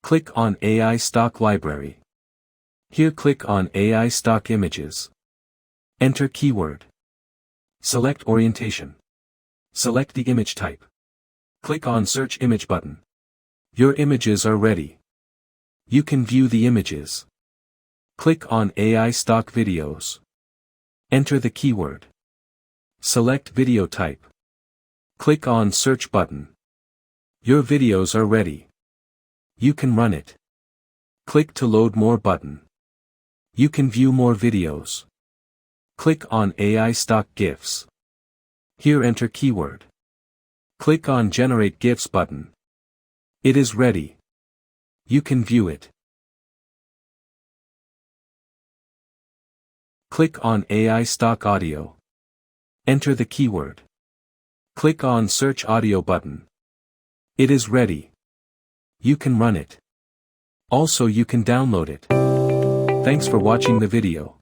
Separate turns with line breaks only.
Click on AI Stock Library. Here click on AI Stock Images. Enter keyword. Select orientation. Select the image type. Click on Search Image button. Your images are ready. You can view the images. Click on AI Stock Videos. Enter the keyword. Select video type. Click on Search button. Your videos are ready. You can run it. Click to load more button. You can view more videos. Click on AI Stock GIFs. Here enter keyword. Click on Generate GIFs button. It is ready. You can view it. Click on AI Stock Audio. Enter the keyword. Click on Search Audio button. It is ready. You can run it. Also you can download it. Thanks for watching the video.